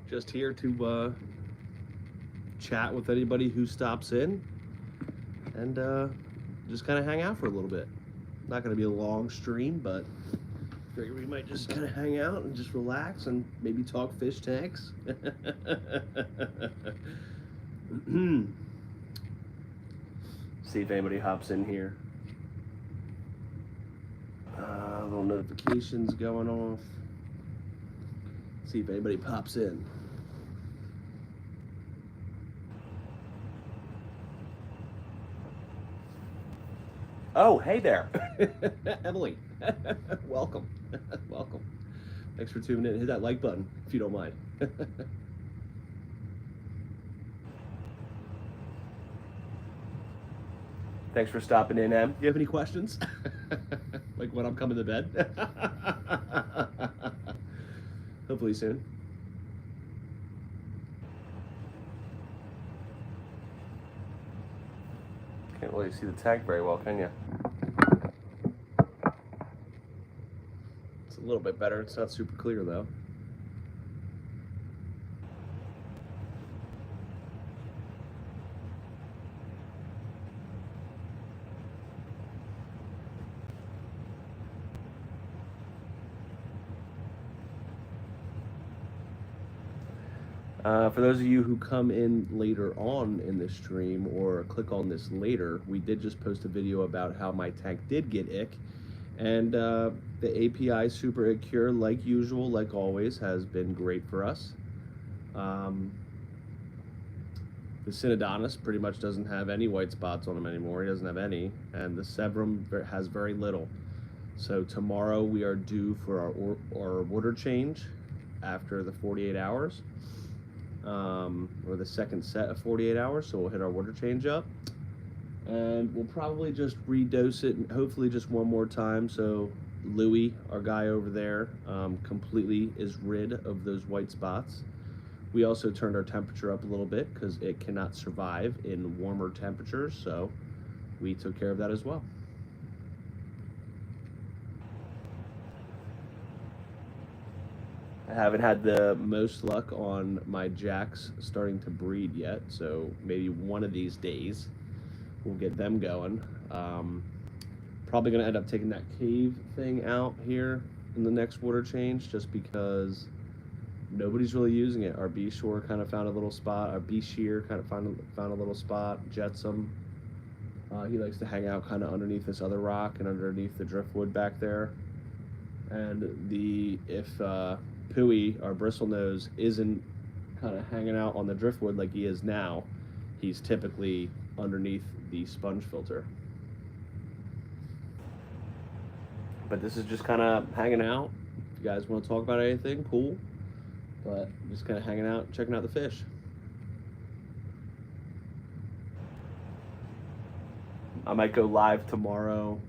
Just here to chat with anybody who stops in and just kind of hang out for a little bit. Not going to be a long stream, but figure we might just kind of hang out and just relax and maybe talk fish tanks. See if anybody hops in here. Little notifications going off. See if anybody pops in. Oh, hey there, Emily. Welcome, welcome. Thanks for tuning in. Hit that like button if you don't mind. Thanks for stopping in, Em. Do you have any questions? Like when I'm coming to bed? Hopefully soon. Can't really see the tag very well, can you? It's a little bit better. It's not super clear though. For those of you who come in later on in this stream or click on this later, we did just post a video about how my tank did get ick. And the API Super Ick Cure, like usual, like always, has been great for us. The Synodontis pretty much doesn't have any white spots on him anymore. He doesn't have any. And the Severum has very little. So tomorrow we are due for our water change after the 48 hours. Or the second set of 48 hours, so we'll hit our water change up. And we'll probably just redose it, hopefully just one more time, so Louis, our guy over there, completely is rid of those white spots. We also turned our temperature up a little bit because it cannot survive in warmer temperatures, so we took care of that as well. I haven't had the most luck on my jacks starting to breed yet, so maybe one of these days we'll get them going. Probably going to end up taking that cave thing out here in the next water change just because nobody's really using it. Our B-Shore kind of found a little spot. Our B-Shear kind of found a little spot. Jetsam, he likes to hang out kind of underneath this other rock and underneath the driftwood back there. And if Pooey, our bristlenose, isn't kind of hanging out on the driftwood like he is now, he's typically underneath the sponge filter. But this is just kind of hanging out. If you guys want to talk about anything, cool. But just kind of hanging out, checking out the fish. I might go live tomorrow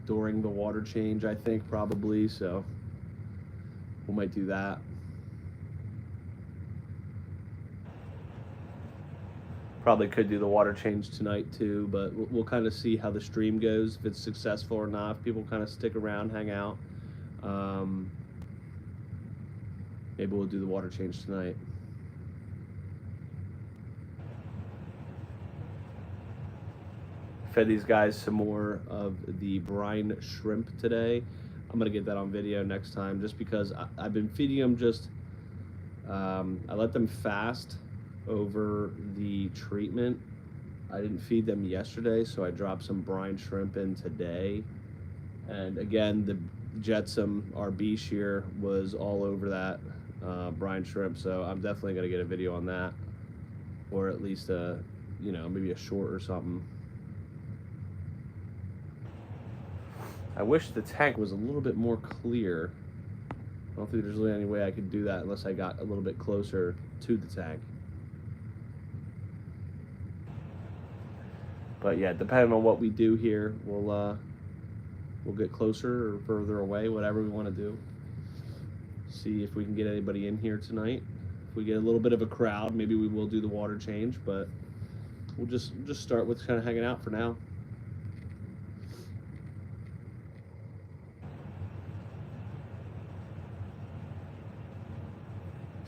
during the water change, I think, probably, so we might do that. Probably could do the water change tonight too, but we'll kind of see how the stream goes, if it's successful or not. If people kind of stick around, hang out. Maybe we'll do the water change tonight. Fed these guys some more of the brine shrimp today. I'm gonna get that on video next time, just because I've been feeding them just, I let them fast over the treatment. I didn't feed them yesterday, so I dropped some brine shrimp in today. And again, the Jetsam, our B-Shear, was all over that brine shrimp, so I'm definitely gonna get a video on that, or at least maybe a short or something. I wish the tank was a little bit more clear. I don't think there's really any way I could do that unless I got a little bit closer to the tank. But yeah, depending on what we do here, we'll get closer or further away, whatever we want to do. See if we can get anybody in here tonight. If we get a little bit of a crowd, maybe we will do the water change, but we'll just start with kind of hanging out for now.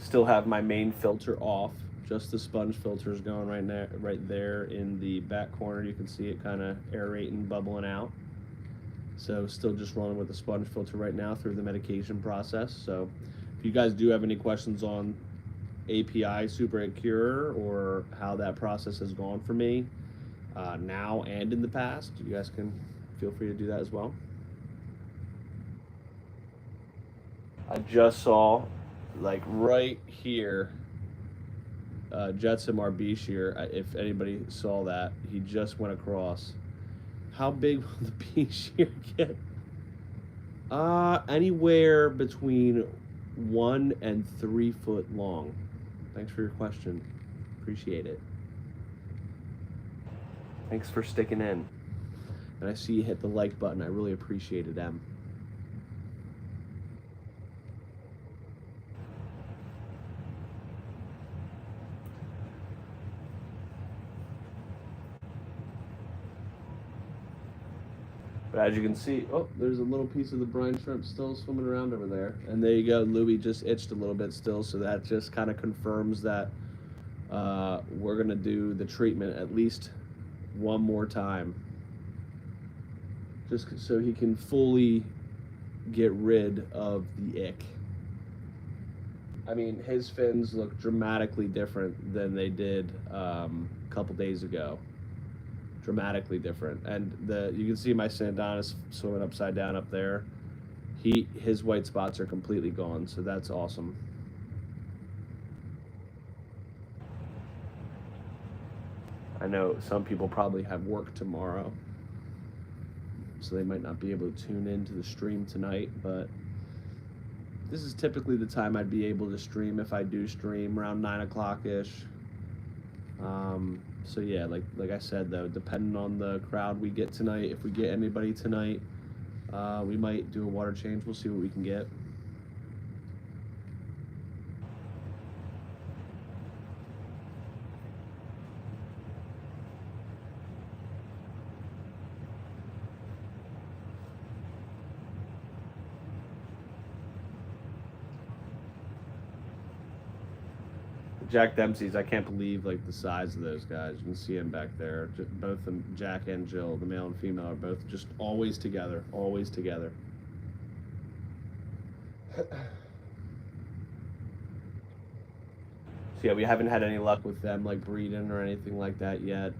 Still have my main filter off. Just the sponge filter is going right there in the back corner. You can see it kind of aerating, bubbling out. So still just running with the sponge filter right now through the medication process. So if you guys do have any questions on API Super 8 Cure or how that process has gone for me now and in the past, you guys can feel free to do that as well. I just saw, like right here, Jetson RB shear. If anybody saw that, he just went across. How big will the B shear get? Anywhere between 1 and 3 foot long. Thanks for your question. Appreciate it. Thanks for sticking in. And I see you hit the like button. I really appreciate it, Em. But as you can see, oh, there's a little piece of the brine shrimp still swimming around over there. And there you go, Louis just itched a little bit still, so that just kind of confirms that we're gonna do the treatment at least one more time. Just so he can fully get rid of the ick. I mean, his fins look dramatically different than they did a couple days ago. Dramatically different, and you can see my Sandonis swimming upside down up there. His white spots are completely gone, so that's awesome. I know some people probably have work tomorrow, so they might not be able to tune into the stream tonight, but this is typically the time I'd be able to stream if I do stream around 9 o'clock ish. So yeah, like I said though, depending on the crowd we get tonight, if we get anybody tonight, we might do a water change. We'll see what we can get. Jack Dempsey's, I can't believe like the size of those guys. You can see them back there. Both them, Jack and Jill, the male and female, are both just always together, always together. So yeah, we haven't had any luck with them like breeding or anything like that yet.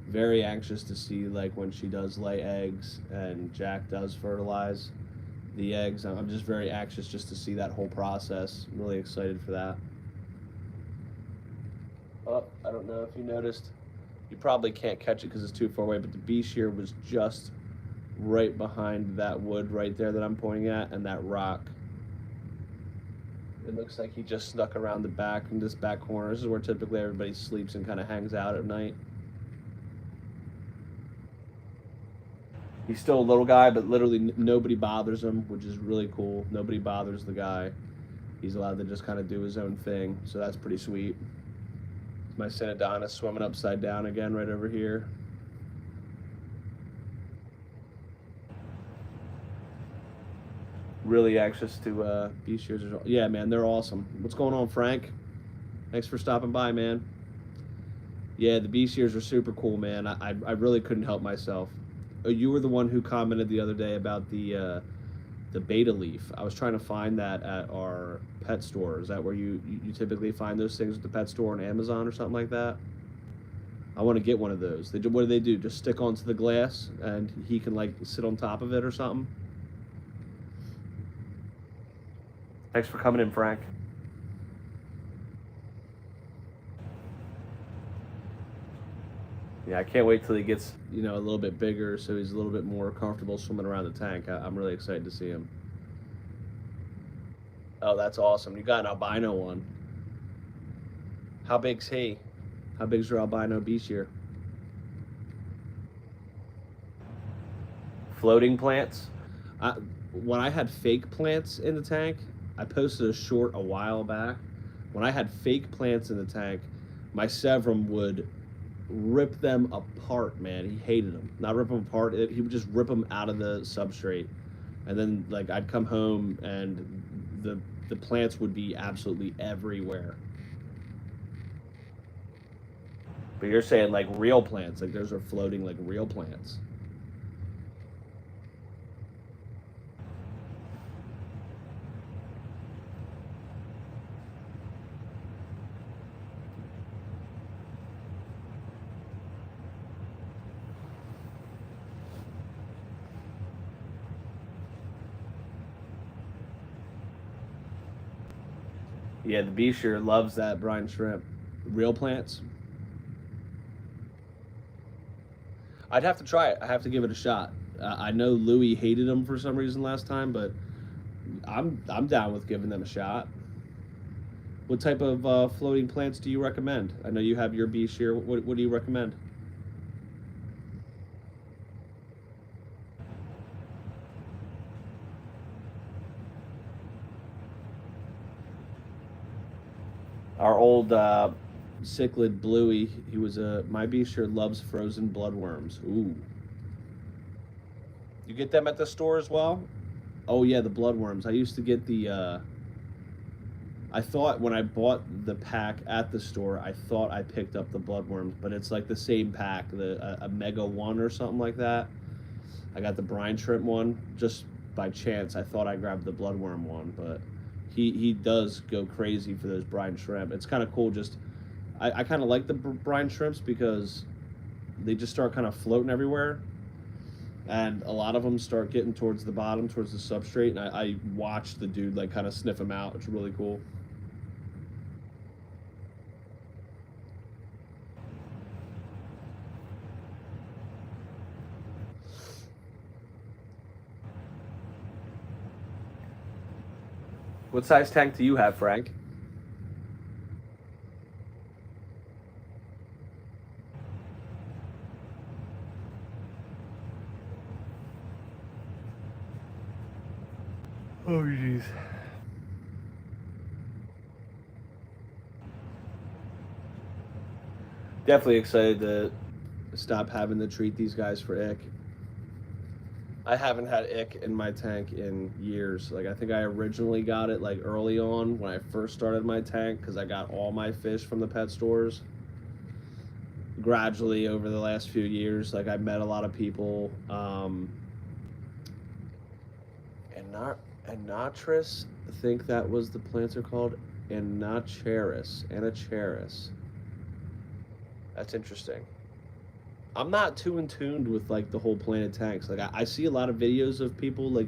Very anxious to see like when she does lay eggs and Jack does fertilize the eggs. I'm just very anxious just to see that whole process. I'm really excited for that. Oh, I don't know if you noticed. You probably can't catch it because it's too far away, but the B shear was just right behind that wood right there that I'm pointing at and that rock. It looks like he just snuck around the back in this back corner. This is where typically everybody sleeps and kind of hangs out at night. He's still a little guy, but literally nobody bothers him, which is really cool. Nobody bothers the guy. He's allowed to just kind of do his own thing, so that's pretty sweet. My Synodontis swimming upside down again right over here. Really anxious to be shears. Yeah, man, they're awesome. What's going on, Frank? Thanks for stopping by, man. Yeah, the B shears are super cool, man. I really couldn't help myself. You were the one who commented the other day about the beta leaf. I was trying to find that at our pet store. Is that where you typically find those things at the pet store on Amazon or something like that? I want to get one of those. What do they do? Just stick onto the glass and he can like sit on top of it or something? Thanks for coming in, Frank. Yeah, I can't wait till he gets, a little bit bigger so he's a little bit more comfortable swimming around the tank. I'm really excited to see him. Oh, that's awesome. You got an albino one. How big's he? How big's your albino B shear? Floating plants? When I had fake plants in the tank, I posted a short a while back. When I had fake plants in the tank, my Severum would rip them apart, man. He hated them. Not rip them apart. He would just rip them out of the substrate. And then, like, I'd come home and the the plants would be absolutely everywhere. But you're saying like real plants, like those are floating like real plants. Yeah, the bee shear loves that brine shrimp. Real plants. I'd have to try it. I have to give it a shot. I know Louis hated them for some reason last time, but I'm down with giving them a shot. What type of floating plants do you recommend? I know you have your bee shear. What do you recommend? Our old cichlid Bluey, he was a my bee shear loves frozen bloodworms. Ooh, you get them at the store as well? Oh yeah, the bloodworms. I used to get the. I thought when I bought the pack at the store, I thought I picked up the bloodworms, but it's like the same pack, the a Mega One or something like that. I got the brine shrimp one just by chance. I thought I grabbed the bloodworm one, but he does go crazy for those brine shrimp. It's kind of cool. Just I kind of like the brine shrimps because they just start kind of floating everywhere, and a lot of them start getting towards the bottom, towards the substrate, and I watch the dude like kind of sniff them out. It's really cool. What size tank do you have, Frank? Oh, jeez. Definitely excited to stop having to treat these guys for ick. I haven't had ick in my tank in years. Like I think I originally got it like early on when I first started my tank because I got all my fish from the pet stores. Gradually over the last few years, like I met a lot of people. And not Anatris, I think that was the plants are called Anacharis. That's interesting. I'm not too in tuned with like the whole planted tanks. Like I see a lot of videos of people like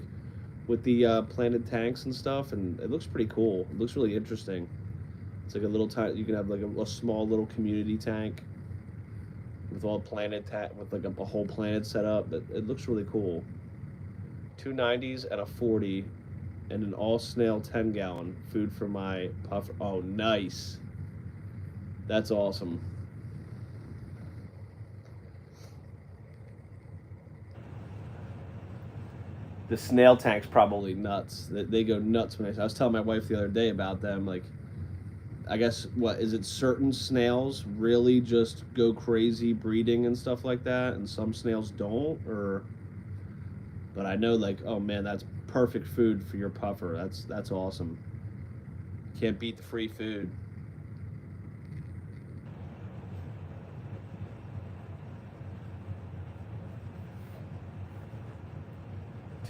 with the planted tanks and stuff, and it looks pretty cool. It looks really interesting. It's like a little tank. You can have like a small little community tank with all planted with like a whole planet set up. It looks really cool. 290s and a 40, and an all snail 10-gallon food for my puffer. Oh, nice. That's awesome. The snail tank's probably nuts. They go nuts when I was telling my wife the other day about them. Like, I guess what is it? Certain snails really just go crazy breeding and stuff like that, and some snails don't. Or, but I know like, oh man, that's perfect food for your puffer. That's awesome. Can't beat the free food.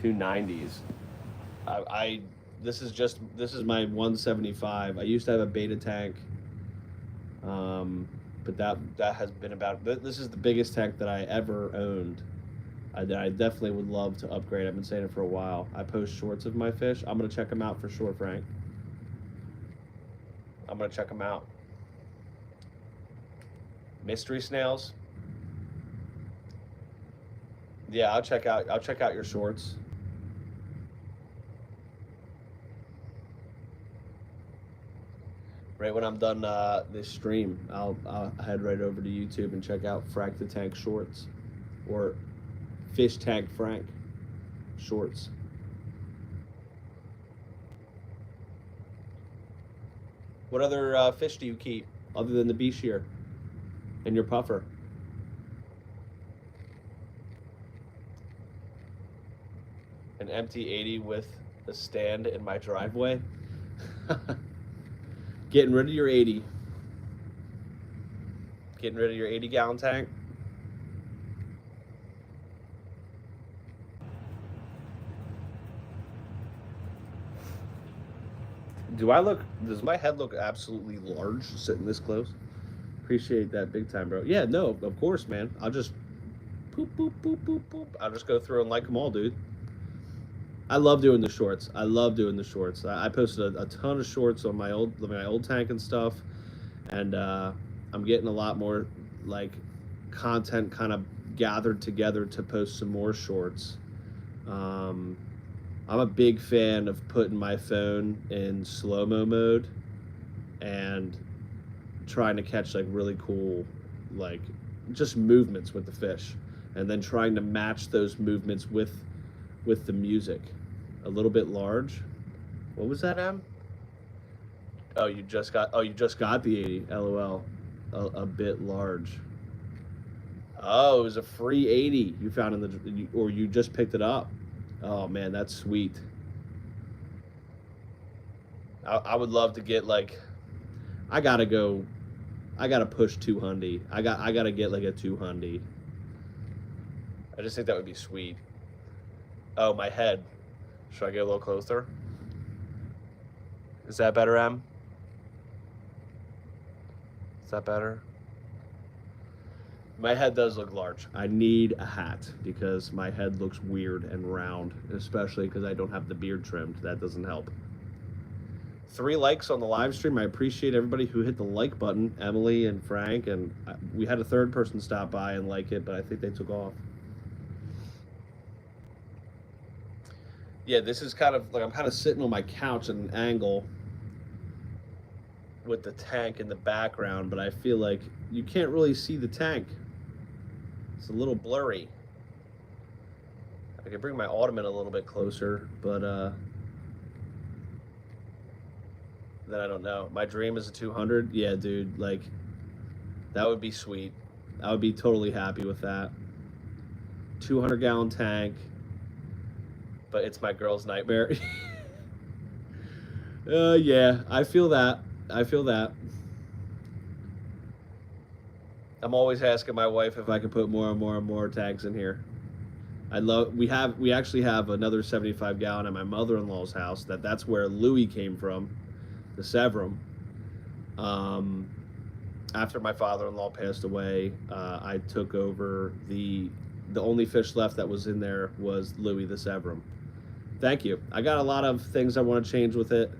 290s. I this is my 175. I used to have a beta tank, but that has been about. This is the biggest tank that I ever owned. I definitely would love to upgrade. I've been saying it for a while. I post shorts of my fish. I'm gonna check them out for sure, Frank. I'm gonna check them out. Mystery snails. Yeah, I'll check out your shorts. Right when I'm done this stream, I'll head right over to YouTube and check out Frank the Tank shorts, or Fish Tank Frank shorts. What other fish do you keep other than the bee shear and your puffer? An empty 80 with a stand in my driveway. Getting rid of your 80. Getting rid of your 80-gallon tank. Does my head look absolutely large sitting this close? Appreciate that big time, bro. Yeah, no, of course, man. I'll just poop, boop, boop, boop, boop. I'll just go through and like them all, dude. I love doing the shorts. I love doing the shorts. I posted a ton of shorts on my old tank and stuff, and I'm getting a lot more like content kind of gathered together to post some more shorts. Um, I'm a big fan of putting my phone in slow-mo mode and trying to catch like really cool, like just movements with the fish, and then trying to match those movements with the music. A little bit large. What was that, Em? You just got the 80. LOL. A bit large. Oh, it was a free 80 you found in or you just picked it up. Oh man, that's sweet. I would love to get like, I gotta go. I gotta push 200. I gotta get like a 200. I just think that would be sweet. Oh, my head. Should I get a little closer? Is that better, Em? Is that better? My head does look large. I need a hat because my head looks weird and round, especially because I don't have the beard trimmed. That doesn't help. 3 likes on the live stream. I appreciate everybody who hit the like button. Emily and Frank, and we had a third person stop by and like it, but I think they took off. Yeah, this is kind of like I'm kind of sitting on my couch at an angle with the tank in the background, but I feel like you can't really see the tank. It's a little blurry. I could bring my ottoman a little bit closer, but then I don't know. My dream is a 200. Yeah, dude, like that would be sweet. I would be totally happy with that. 200-gallon tank, but it's my girl's nightmare. Yeah, I feel that. I feel that. I'm always asking my wife if I can put more and more and more tanks in here. We actually have another 75-gallon at my mother-in-law's house. That's where Louis came from, the Severum. After my father-in-law passed away, I took over the only fish left that was in there was Louis the Severum. Thank you. I got a lot of things I want to change with it.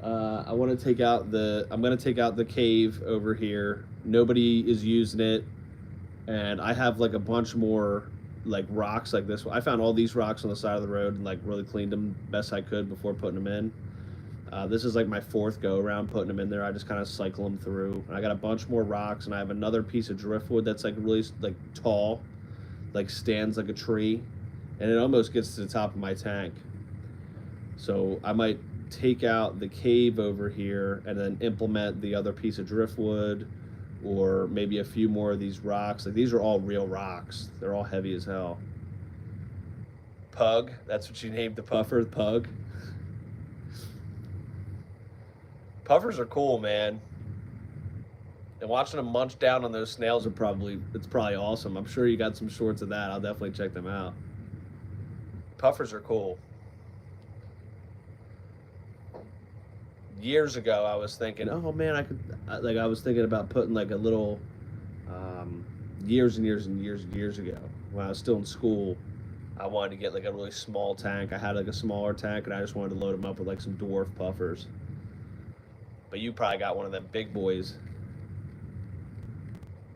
I want to take out I'm going to take out the cave over here. Nobody is using it, and I have like a bunch more like rocks like this one. I found all these rocks on the side of the road and like really cleaned them best I could before putting them in. This is like my 4th go around putting them in there. I just kind of cycle them through. And I got a bunch more rocks, and I have another piece of driftwood that's like really like tall, like stands like a tree, and it almost gets to the top of my tank. So I might take out the cave over here and then implement the other piece of driftwood, or maybe a few more of these rocks. Like these are all real rocks. They're all heavy as hell. Pug, that's what you named the puffer, Pug. Puffers are cool, man. And watching them munch down on those snails it's probably awesome. I'm sure you got some shorts of that. I'll definitely check them out. Puffers are cool. Years ago, I was thinking, oh man, I was thinking about putting like a little, years and years and years and years ago, when I was still in school, I wanted to get like a really small tank. I had like a smaller tank, and I just wanted to load them up with like some dwarf puffers. But you probably got one of them big boys.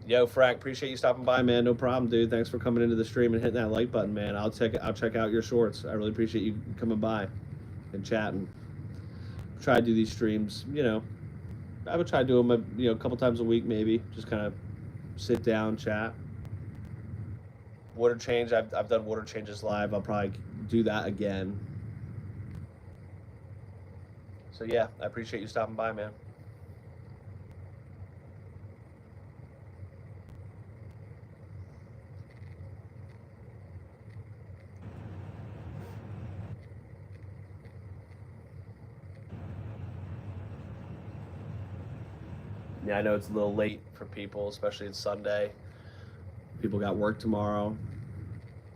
Yo, Frank, appreciate you stopping by, man. No problem, dude. Thanks for coming into the stream and hitting that like button, man. I'll check out your shorts. I really appreciate you coming by and chatting. Try to do these streams, I would try to do them a couple times a week, maybe. Just kind of sit down, chat. Water change, I've done water changes live. I'll probably do that again. So yeah, I appreciate you stopping by, man. Yeah, I know it's a little late for people, especially it's Sunday. People got work tomorrow.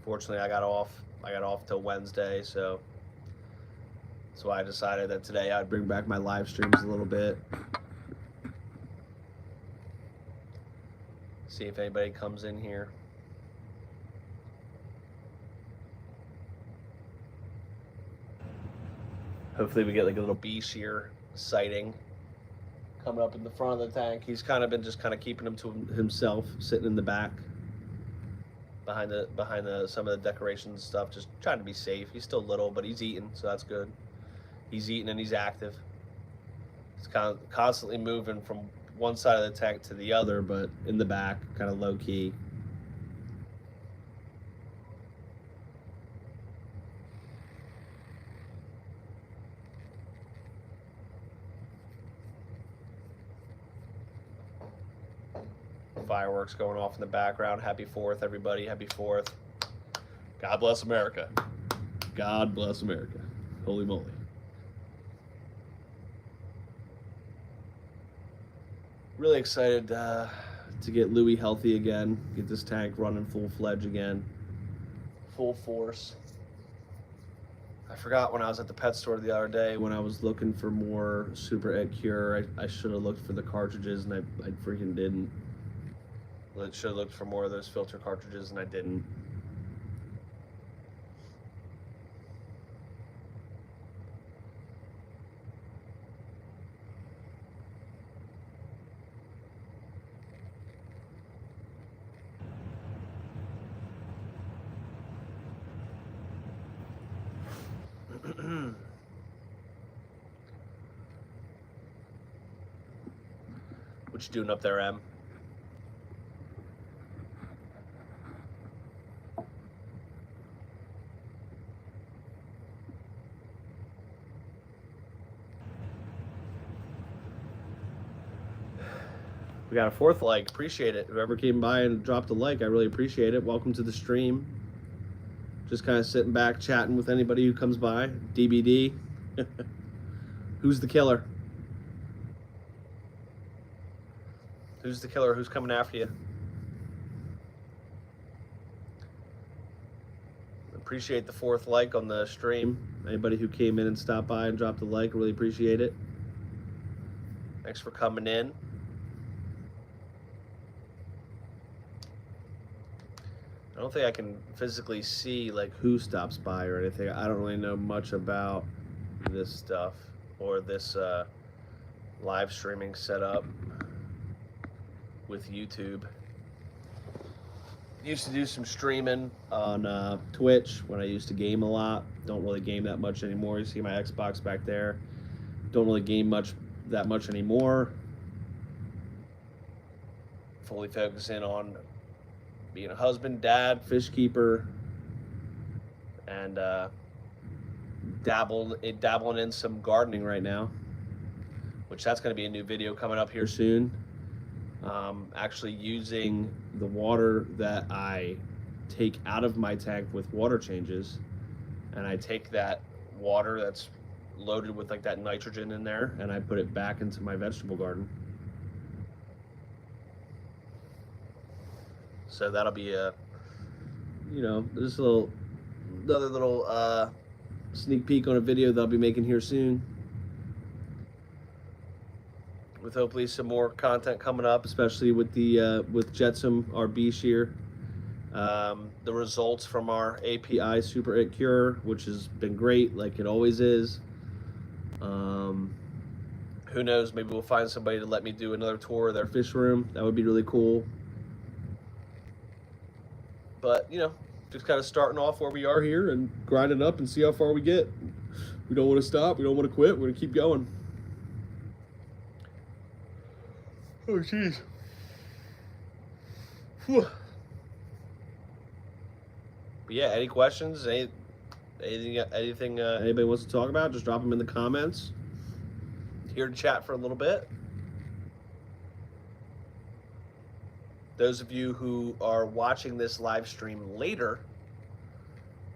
Fortunately, I got off. I got off till Wednesday, so that's why I decided that today I'd bring back my live streams a little bit. See if anybody comes in here. Hopefully we get like a little B-shear sighting coming up in the front of the tank. He's kind of been just kind of keeping him to himself, sitting in the back behind the some of the decorations and stuff, just trying to be safe. He's still little, but he's eating, so that's good. He's eating and he's active. He's kind of constantly moving from one side of the tank to the other, but in the back, kind of low key. Fireworks going off in the background. Happy 4th, everybody. Happy 4th. God bless America. God bless America. Holy moly. Really excited to get Louis healthy again, get this tank running full-fledged again, full force. I forgot when I was at the pet store the other day, when I was looking for more Super Egg Cure, I should have looked for the cartridges, and I freaking didn't. I should have looked for more of those filter cartridges, and I didn't. What you doing up there, Em? We got a 4th like. Appreciate it. Whoever came by and dropped a like, I really appreciate it. Welcome to the stream. Just kind of sitting back, chatting with anybody who comes by. DBD. Who's the killer? Who's the killer? Who's coming after you? Appreciate the 4th like on the stream. Anybody who came in and stopped by and dropped a like, really appreciate it. Thanks for coming in. I don't think I can physically see like who stops by or anything. I don't really know much about this stuff or this live streaming setup with YouTube. Used to do some streaming on Twitch when I used to game a lot. Don't really game that much anymore. You see my Xbox back there. Don't really game that much anymore. Fully focusing on being a husband, dad, fish keeper, and dabbling in some gardening right now, which that's going to be a new video coming up here soon. Actually using the water that I take out of my tank with water changes, and I take that water that's loaded with like that nitrogen in there, and I put it back into my vegetable garden. So that'll be a, just another little sneak peek on a video that I'll be making here soon. With hopefully some more content coming up, especially with the with Jetsam, our B-shear. The results from our API Super Egg Cure, which has been great, like it always is. Who knows? Maybe we'll find somebody to let me do another tour of their fish room. That would be really cool. But, just kind of starting off where we are here and grinding up and see how far we get. We don't want to stop. We don't want to quit. We're going to keep going. Oh, jeez. But yeah, any questions? Anything anybody wants to talk about, just drop them in the comments. Here to chat for a little bit. Those of you who are watching this live stream later,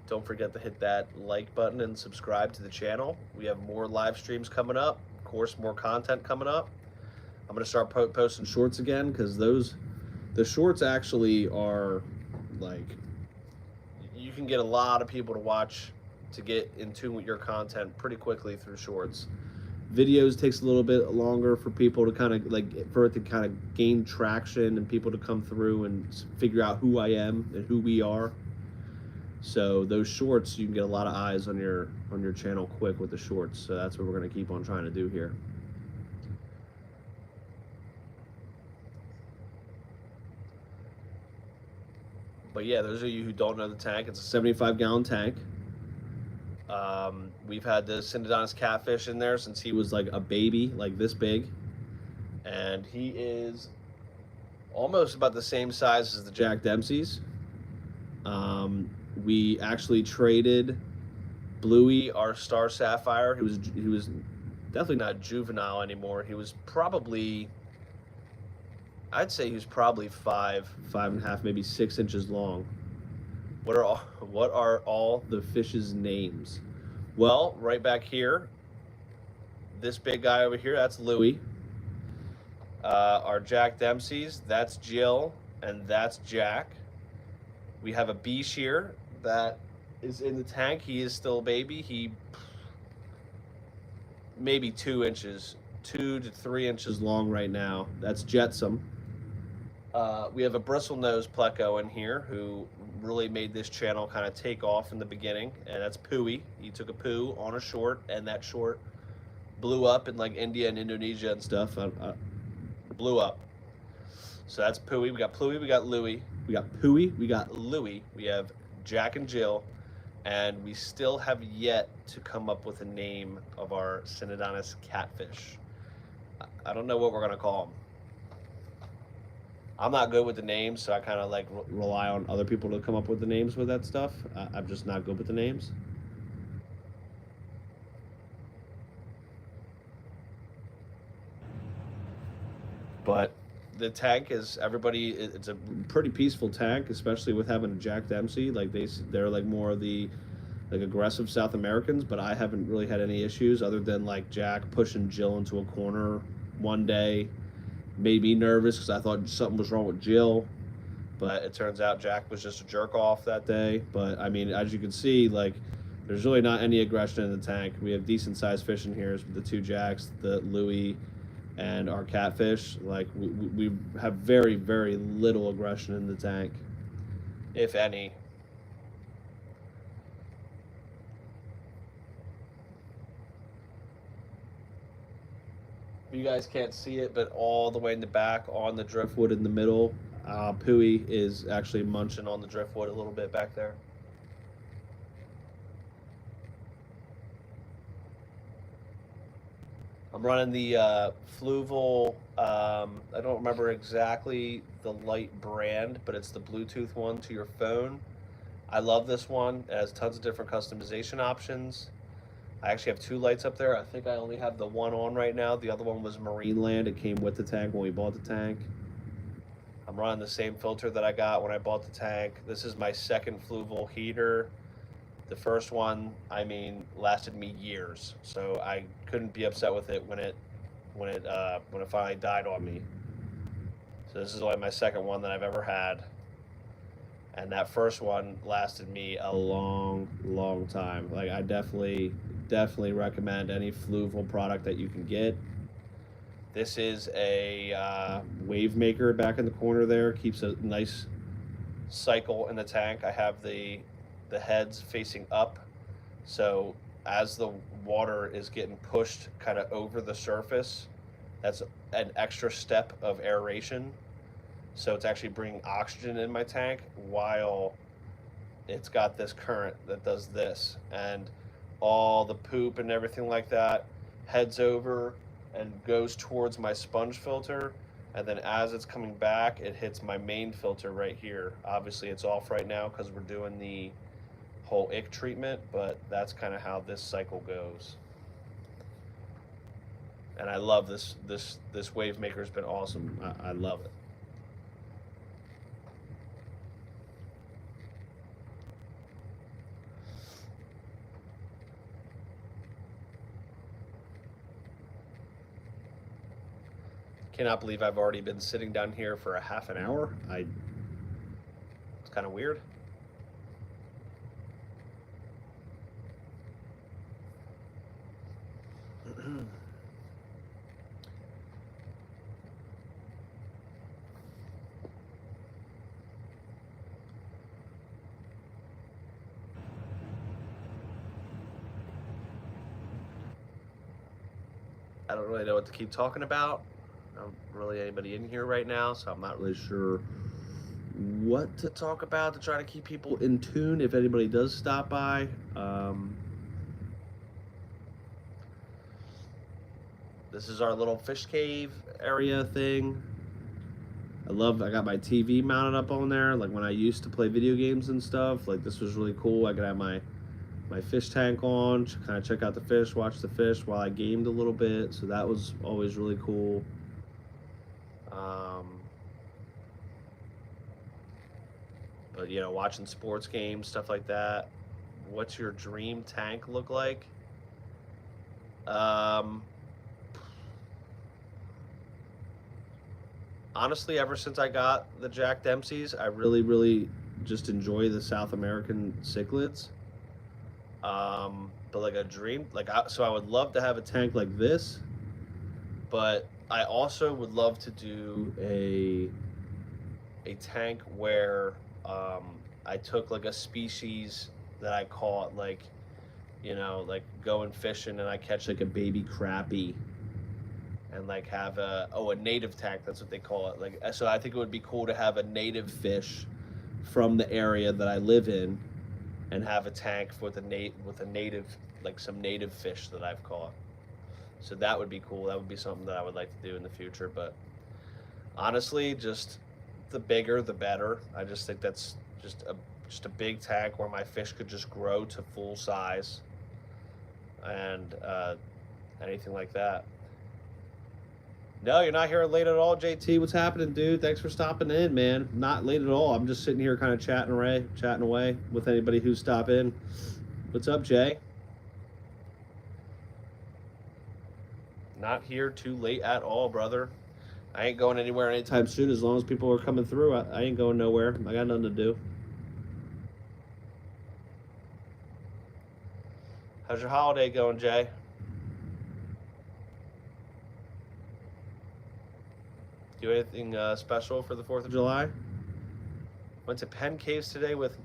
don't forget to hit that like button and subscribe to the channel. We have more live streams coming up, of course, more content coming up. I'm gonna start posting shorts again, because the shorts actually are like, you can get a lot of people to watch, to get in tune with your content pretty quickly through shorts. Videos takes a little bit longer for people to kind of like, for it to kind of gain traction and people to come through and figure out who I am and who we are. So those shorts, you can get a lot of eyes on your channel quick with the shorts. So that's what we're going to keep on trying to do here. But yeah, those of you who don't know the tank, it's a 75-gallon tank. We've had the Synodontis catfish in there since he was like a baby, like this big. And he is almost about the same size as the Jack Dempsey's. We actually traded Bluey, our Star Sapphire. He was definitely not juvenile anymore. He was probably, I'd say he was probably 5.5, maybe 6 inches long. What are all the fish's names? Well, right back here, this big guy over here, that's Louie. Our Jack Dempsey's, that's Jill, and that's Jack. We have a Biche here that is in the tank. He is still a baby. He maybe 2 to 3 inches long right now. That's Jetsam. We have a bristlenose pleco in here who really made this channel kind of take off in the beginning, and that's Pooey. He took a poo on a short, and that short blew up in like India and Indonesia and stuff. Blew up. So that's Pooey. We got Pooey, we got Louie, we got Pooey, we got Louie, we have Jack and Jill, and we still have yet to come up with a name of our Synodontis catfish. I don't know what we're gonna call him. I'm not good with the names, so I kind of like rely on other people to come up with the names with that stuff. I'm just not good with the names. But the tank is, it's a pretty peaceful tank, especially with having a Jack Dempsey. Like they're like more of the like aggressive South Americans, but I haven't really had any issues other than like Jack pushing Jill into a corner one day. Made me nervous because I thought something was wrong with Jill, but it turns out Jack was just a jerk off that day. But I mean, as you can see, like there's really not any aggression in the tank. We have decent sized fish in here, the 2 Jacks, the Louie, and our catfish. Like we have very, very little aggression in the tank, if any. You guys can't see it, but all the way in the back on the driftwood in the middle, Pooey is actually munching on the driftwood a little bit back there. I'm running the Fluval, I don't remember exactly the light brand, but it's the Bluetooth one to your phone. I love this one. It has tons of different customization options. I actually have 2 lights up there. I think I only have the one on right now. The other one was Marineland. It came with the tank when we bought the tank. I'm running the same filter that I got when I bought the tank. This is my second Fluval heater. The first one, I mean, lasted me years, so I couldn't be upset with it when it finally died on me. So this is only my second one that I've ever had. And that first one lasted me a long, long time. Like I definitely recommend any Fluval product that you can get. This is a wave maker back in the corner there. Keeps a nice cycle in the tank. I have the heads facing up, so as the water is getting pushed kind of over the surface, that's an extra step of aeration. So it's actually bringing oxygen in my tank while it's got this current that does this, and all the poop and everything like that heads over and goes towards my sponge filter, and then as it's coming back, it hits my main filter right here. Obviously it's off right now because we're doing the whole ick treatment, but that's kind of how this cycle goes. And I love this wave maker. Has been awesome. I love it. Cannot believe I've already been sitting down here for a half an hour. It's kind of weird. I don't really know what to keep talking about. Not really anybody in here right now, so I'm not really sure what to talk about to try to keep people in tune if anybody does stop by. This is our little fish cave area thing. I got my TV mounted up on there. Like when I used to play video games and stuff, like this was really cool. I could have my fish tank on, kind of check out the fish, watch the fish while I gamed a little bit. So that was always really cool. But you know, watching sports games, stuff like that. What's your dream tank look like? Honestly, ever since I got the Jack Dempseys, I really just enjoy the South American cichlids. But like a dream, so I would love to have a tank like this, but I also would love to do a tank where I took like a species that I caught, like, you know, like going fishing and I catch like a baby crappie and like have a native tank, that's what they call it. Like, so I think it would be cool to have a native fish from the area that I live in and have a tank with a native, like some native fish that I've caught. So that would be cool. That would be something that I would like to do in the future. But honestly, just the bigger, the better. I just think that's just a big tank where my fish could just grow to full size and anything like that. No, you're not here late at all, JT. What's happening, dude? Thanks for stopping in, man. Not late at all. I'm just sitting here kind of chatting away with anybody who's stopped in. What's up, Jay? Not here too late at all, brother. I ain't going anywhere anytime soon. As long as people are coming through, I ain't going nowhere. I got nothing to do. How's your holiday going, Jay? Do anything special for the 4th of July? Went to Penn Caves today with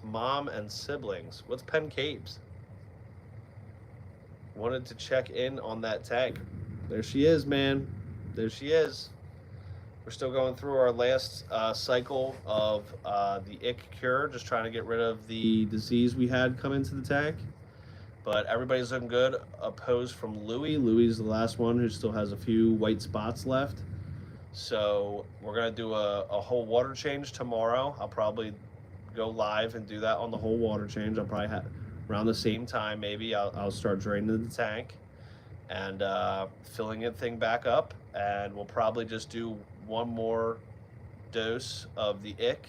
mom and siblings. What's Penn Caves? Wanted to check in on that tank. There she is, man. There she is. We're still going through our last cycle of the ick cure, just trying to get rid of the disease we had come into the tank. But everybody's looking good. A pose from Louie. Louie's the last one who still has a few white spots left. So we're gonna do a whole water change tomorrow. I'll probably go live and do that on the whole water change. I'll probably have around the same time, maybe I'll start draining the tank and filling the thing back up, and we'll probably just do one more dose of the ick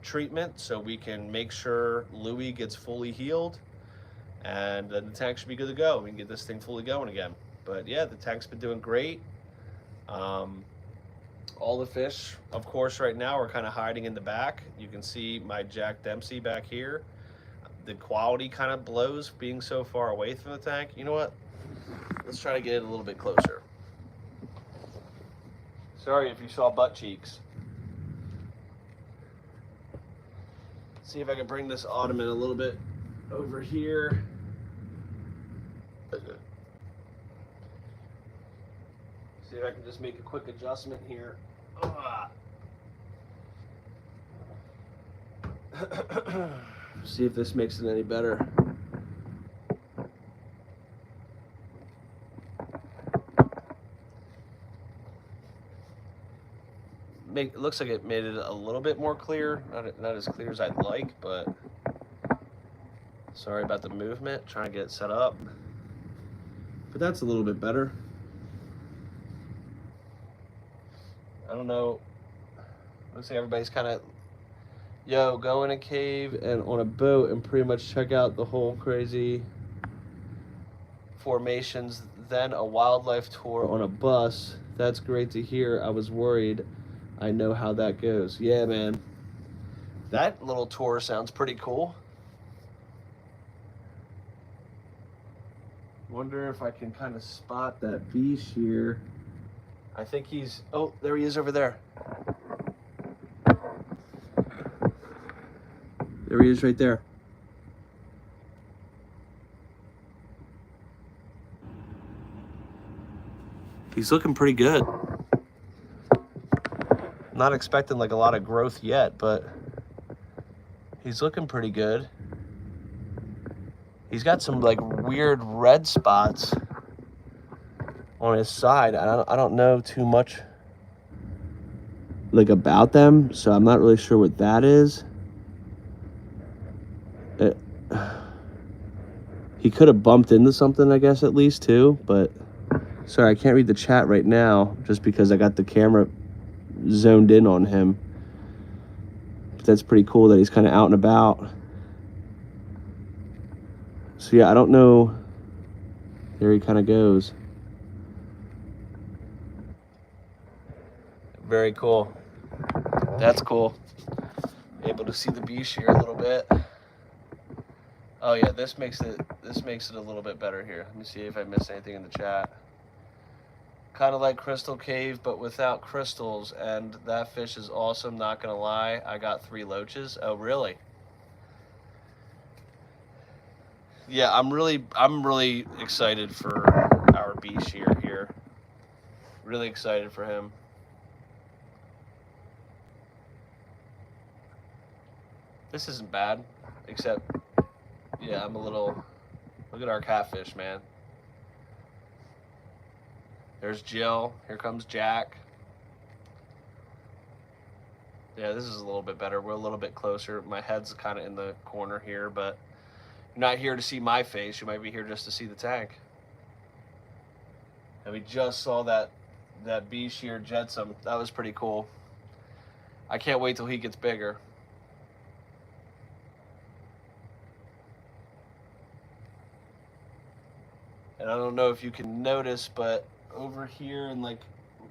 treatment so we can make sure Louie gets fully healed, and then the tank should be good to go. We can get this thing fully going again. But yeah, the tank's been doing great. All the fish, of course, right now are kind of hiding in the back. You can see my Jack Dempsey back here. The quality kind of blows being so far away from the tank. You know what? Let's try to get it a little bit closer. Sorry if you saw butt cheeks. See if I can bring this ottoman a little bit over here. See if I can just make a quick adjustment here. See if this makes it any better. It looks like it made it a little bit more clear. Not as clear as I'd like, but sorry about the movement. Trying to get it set up. But that's a little bit better. I don't know. Looks like everybody's kind of, go in a cave and on a boat and pretty much check out the whole crazy formations then a wildlife tour on a bus. That's great to hear. I was worried. I know how that goes. Yeah, man. That little tour sounds pretty cool. Wonder if I can kind of spot that bee shear. I think he's, oh, there he is over there. There he is right there. He's looking pretty good. Not expecting like a lot of growth yet, but he's looking pretty good. He's got some like weird red spots on his side. I don't know too much like about them, so I'm not really sure what that is. He could have bumped into something, I guess, at least too, but sorry, I can't read the chat right now just because I got the camera zoned in on him. But that's pretty cool that he's kind of out and about. So yeah, I don't know. There he kind of goes. Very cool. That's cool. Able to see the bee shear a little bit. Oh yeah, this makes it a little bit better here. Let me see if I missed anything in the chat. Kind of like Crystal Cave, but without crystals, and that fish is awesome, not gonna lie. I got 3 loaches. Oh really? Yeah, I'm really excited for our bee shear here. Really excited for him. This isn't bad, except, yeah, I'm a little, look at our catfish, man. There's Jill, here comes Jack. Yeah, this is a little bit better. We're a little bit closer. My head's kind of in the corner here, but you're not here to see my face. You might be here just to see the tank. And we just saw that bee shear jetsam. That was pretty cool. I can't wait till he gets bigger. And I don't know if you can notice, but over here and like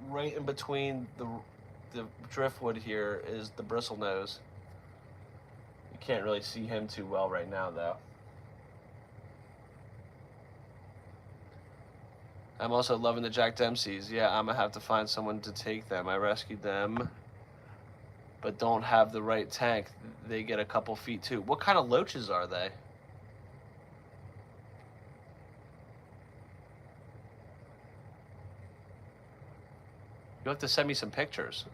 right in between the driftwood here is the bristlenose. You can't really see him too well right now though. I'm also loving the Jack Dempseys. Yeah, I'm gonna have to find someone to take them. I rescued them, but don't have the right tank. They get a couple feet too. What kind of loaches are they? You'll have to send me some pictures.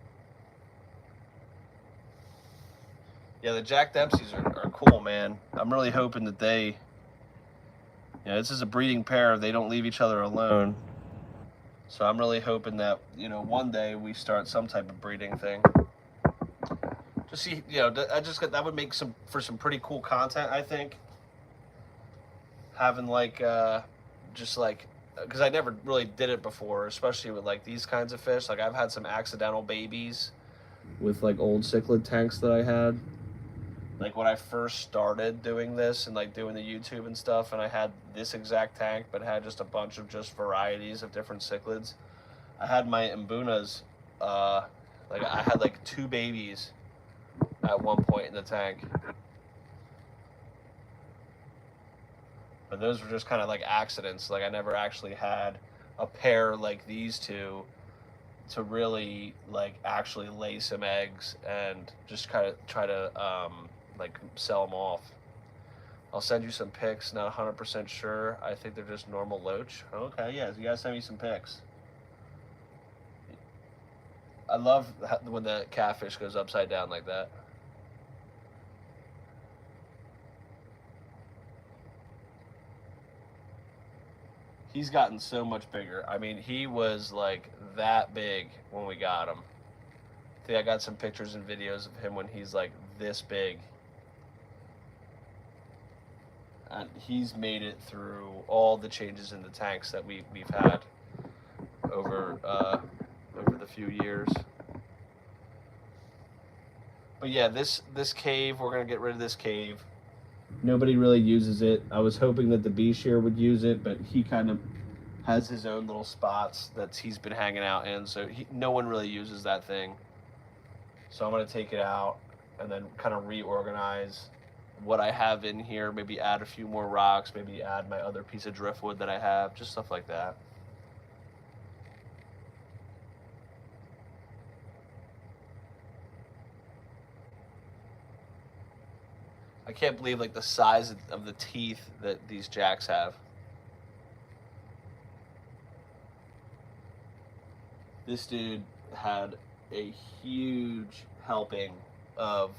Yeah, the Jack Dempseys are cool, man. I'm really hoping that they, this is a breeding pair. They don't leave each other alone. So I'm really hoping that, one day we start some type of breeding thing. Just see, that would make for some pretty cool content, I think. Having like, because I never really did it before, especially with like these kinds of fish. Like I've had some accidental babies with like old cichlid tanks that I had. Like when I first started doing this and like doing the YouTube and stuff, and I had this exact tank, but had just a bunch of just varieties of different cichlids. I had my Mbunas, like I had like 2 babies at one point in the tank. But those were just kind of like accidents. Like I never actually had a pair like these two to really like actually lay some eggs and just kind of try to like sell them off. I'll send you some pics. Not 100% sure. I think they're just normal loach. Okay, yeah, so you guys send me some pics. I love when the catfish goes upside down like that. He's gotten so much bigger. I mean, he was like that big when we got him. I think I got some pictures and videos of him when he's like this big. And he's made it through all the changes in the tanks that we've had over the few years. But yeah, this cave, we're gonna get rid of this cave. Nobody really uses it. I was hoping that the bee shear would use it, but he kind of has his own little spots that he's been hanging out in, so no one really uses that thing. So I'm going to take it out and then kind of reorganize what I have in here, maybe add a few more rocks, maybe add my other piece of driftwood that I have, just stuff like that. I can't believe like the size of the teeth that these jacks have. This dude had a huge helping of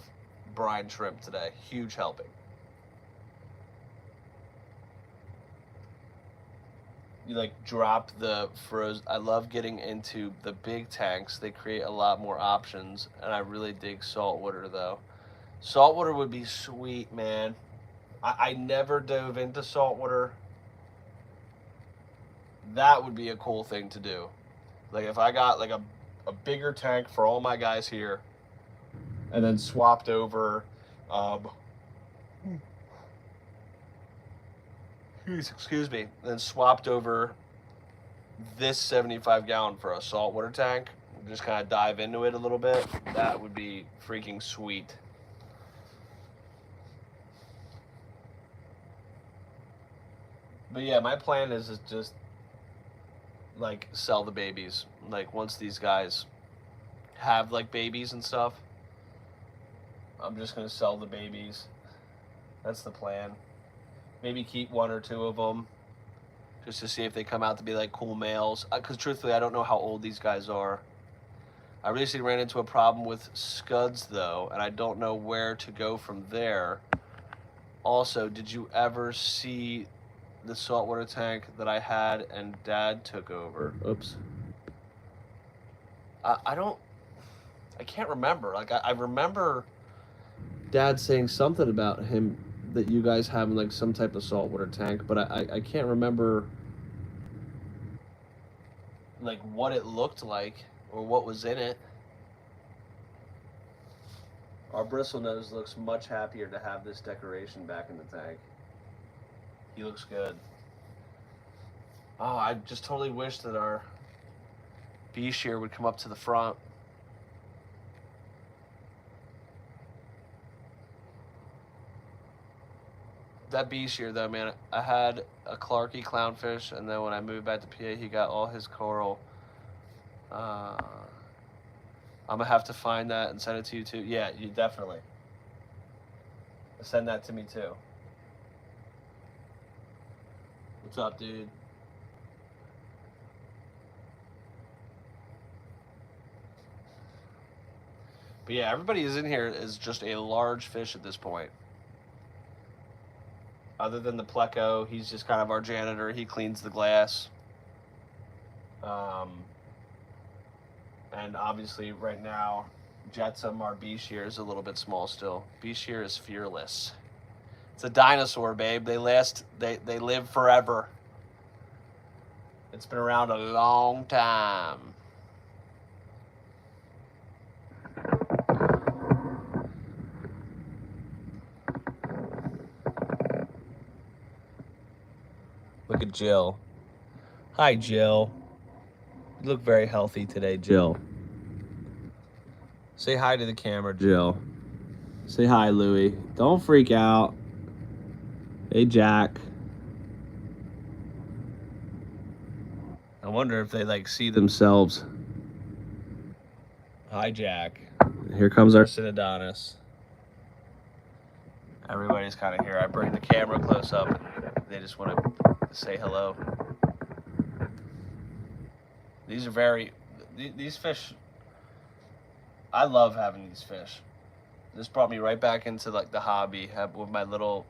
brine shrimp today. Huge helping. You like drop the frozen. I love getting into the big tanks. They create a lot more options, and I really dig saltwater though. Saltwater would be sweet, man. I never dove into saltwater. That would be a cool thing to do. Like if I got like a bigger tank for all my guys here, and then swapped over, excuse me, then swapped over this 75 gallon for a saltwater tank, just kind of dive into it a little bit, that would be freaking sweet. But yeah, my plan is just like sell the babies. Like once these guys have like babies and stuff, I'm just gonna sell the babies. That's the plan. Maybe keep one or two of them just to see if they come out to be like cool males. Because truthfully, I don't know how old these guys are. I recently ran into a problem with scuds though, and I don't know where to go from there. Also, did you ever see the saltwater tank that I had and Dad took over? Oops. I can't remember. Like I remember Dad saying something about him that you guys having like some type of saltwater tank, but I can't remember like what it looked like or what was in it. Our bristlenose looks much happier to have this decoration back in the tank. He looks good. Oh, I just totally wish that our bee shear would come up to the front. That bee shear though, man, I had a Clarkie clownfish, and then when I moved back to PA, he got all his coral. I'm gonna have to find that and send it to you too. Yeah, you definitely. Send that to me too. What's up, dude? But yeah, everybody is in here is just a large fish at this point. Other than the Pleco, he's just kind of our janitor. He cleans the glass. And obviously right now, Jetsam, our bee shear, is a little bit small still. Bee shear is fearless. It's a dinosaur, babe. They live forever. It's been around a long time. Look at Jill. Hi, Jill. You look very healthy today, Jill. Say hi to the camera, Jill. Say hi, Louie. Don't freak out. Hey, Jack. I wonder if they like see themselves. Hi, Jack. Here comes our Synodontis. Everybody's kind of here. I bring the camera close up, and they just want to say hello. These are these fish, I love having these fish. This brought me right back into like the hobby with my little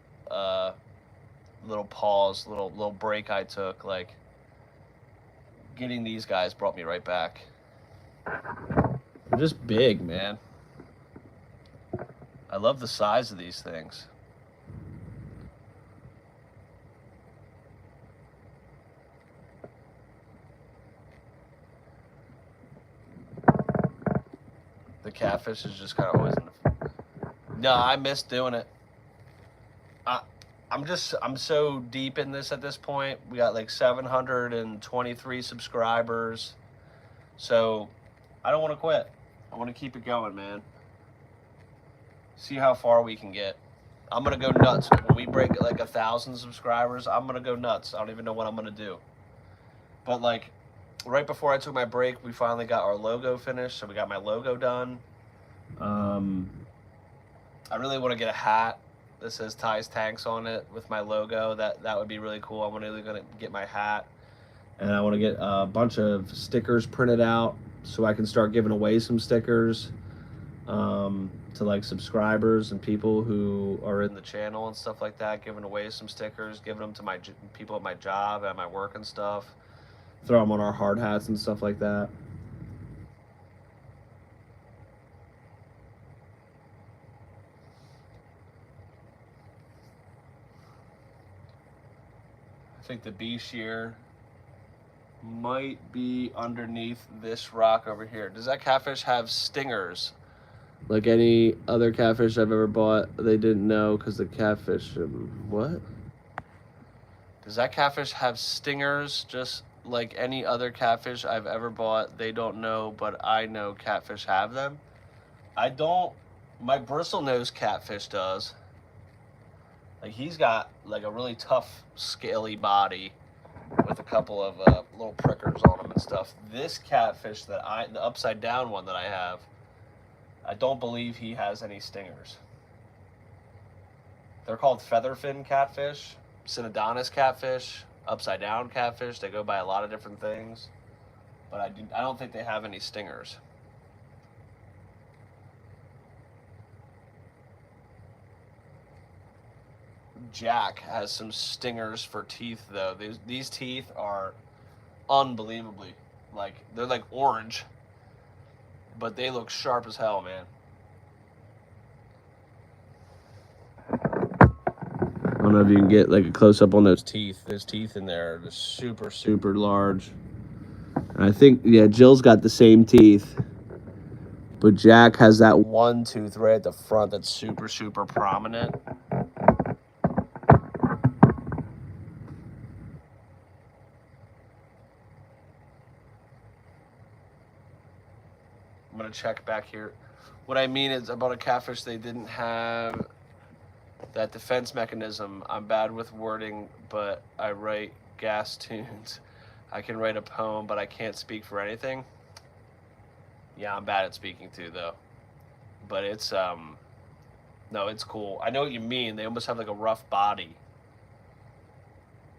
pause, little break I took. Like getting these guys brought me right back. They're just big, man. I love the size of these things. The catfish is just kind of always in the... No, I miss doing it. I'm so deep in this at this point. We got like 723 subscribers. So I don't want to quit. I want to keep it going, man. See how far we can get. I'm gonna go nuts when we break like 1,000 subscribers. I'm gonna go nuts. I don't even know what I'm gonna do. But like, right before I took my break, we finally got our logo finished. So we got my logo done. I really want to get a hat that says Ty's Tanks on it with my logo. That would be really cool. I'm really gonna get my hat, and I want to get a bunch of stickers printed out so I can start giving away some stickers to like subscribers and people who are in the channel and stuff like that. Giving away some stickers, giving them to my people at my job, at my work and stuff. Throw them on our hard hats and stuff like that. I think the B shear might be underneath this rock over here. Does that catfish have stingers? Like any other catfish I've ever bought, they didn't know because the catfish. What? Does that catfish have stingers? Just like any other catfish I've ever bought, they don't know, but I know catfish have them. I don't. My bristlenose catfish does. Like he's got like a really tough, scaly body with a couple of little prickers on him and stuff. This catfish the upside down one that I have, I don't believe he has any stingers. They're called featherfin catfish, Synodontis catfish, upside down catfish. They go by a lot of different things, but I don't think they have any stingers. Jack has some stingers for teeth though. These teeth are unbelievably they're like orange, but they look sharp as hell, man. I don't know if you can get like a close up on those teeth. Those teeth in there are just super, super large. And I think, yeah, Jill's got the same teeth, but Jack has that one tooth right at the front that's super, super prominent. I'm gonna check back here. What I mean is about a catfish, they didn't have that defense mechanism. I'm bad with wording, but I write gas tunes. I can write a poem, but I can't speak for anything. Yeah, I'm bad at speaking too, though. But it's no, it's cool. I know what you mean. They almost have like a rough body,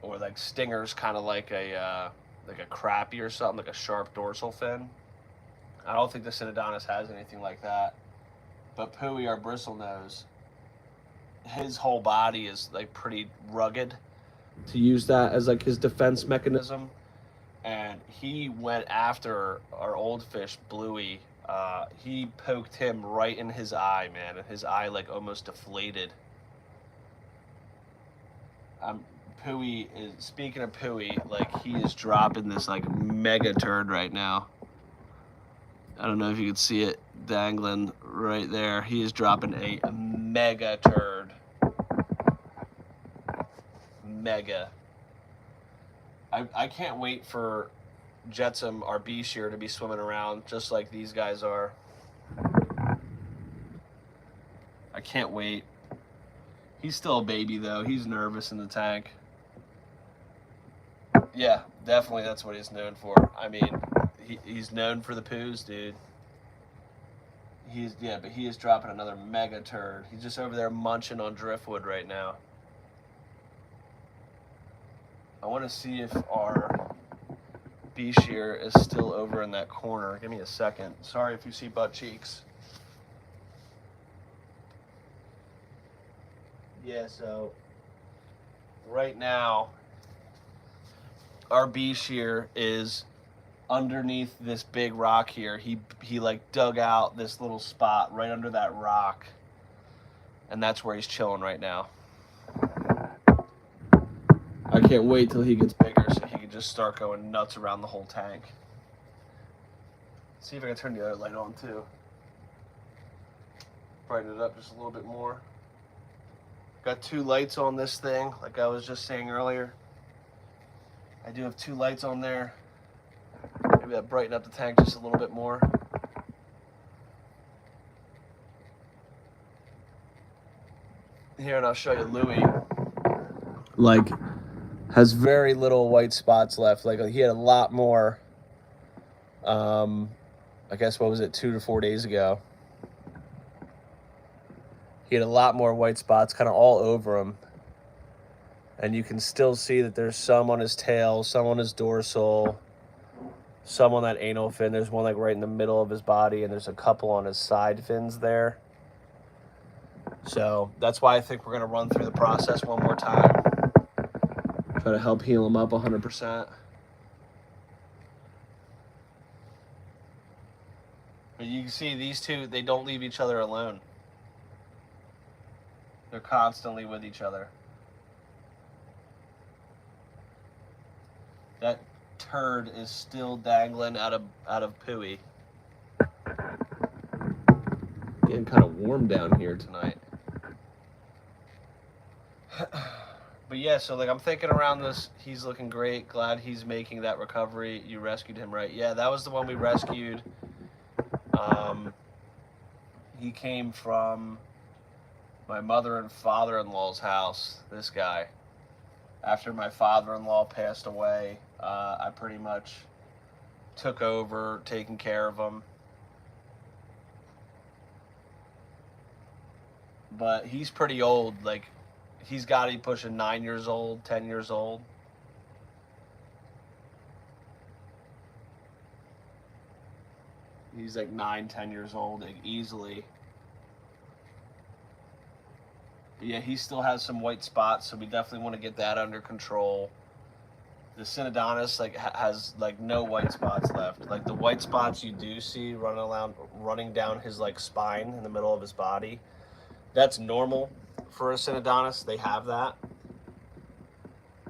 or like stingers, kind of like a crappie or something, like a sharp dorsal fin. I don't think the Synodontis has anything like that. But Pui, our bristlenose, his whole body is like pretty rugged. To use that as like his defense mechanism, and he went after our old fish Bluey. He poked him right in his eye, man, and his eye like almost deflated. Pui is, speaking of Pui, like he is dropping this like mega turd right now. I don't know if you can see it dangling right there. He is dropping a mega turd. Mega. I can't wait for Jetsam, our B shear, to be swimming around just like these guys are. I can't wait. He's still a baby though. He's nervous in the tank. Yeah, definitely that's what he's known for. I mean, he's known for the poos, dude. But he is dropping another mega turd. He's just over there munching on driftwood right now. I want to see if our B shear is still over in that corner. Give me a second. Sorry if you see butt cheeks. Yeah, so right now our B shear is underneath this big rock here. He like dug out this little spot right under that rock, and that's where he's chilling right now. I can't wait till he gets bigger so he can just start going nuts around the whole tank. See if I can turn the other light on too. Brighten it up just a little bit more. Got 2 lights on this thing, like I was just saying earlier. I do have 2 lights on there. Maybe that brighten up the tank just a little bit more. Here, and I'll show you Louis. Like, has very little white spots left. Like, he had a lot more, I guess, what was it, 2 to 4 days ago. He had a lot more white spots kind of all over him. And you can still see that there's some on his tail, some on his dorsal, some on that anal fin. There's one like right in the middle of his body, and there's a couple on his side fins there. So that's why I think we're going to run through the process one more time. Try to help heal him up 100%. But you can see these two, they don't leave each other alone. They're constantly with each other. That turd is still dangling out of Pooey. Getting kind of warm down here tonight. But yeah, so like I'm thinking around this, he's looking great. Glad he's making that recovery. You rescued him, right? Yeah, that was the one we rescued. He came from my mother and father-in-law's house, this guy. After my father-in-law passed away, I pretty much took over taking care of him. But he's pretty old. Like, he's got to be pushing 9 years old, 10 years old. He's like 9, 10 years old, like, easily. But yeah, he still has some white spots, so we definitely want to get that under control. The Synodontis like has like no white spots left. Like the white spots you do see running down his like spine in the middle of his body, that's normal for a Synodontis. They have that.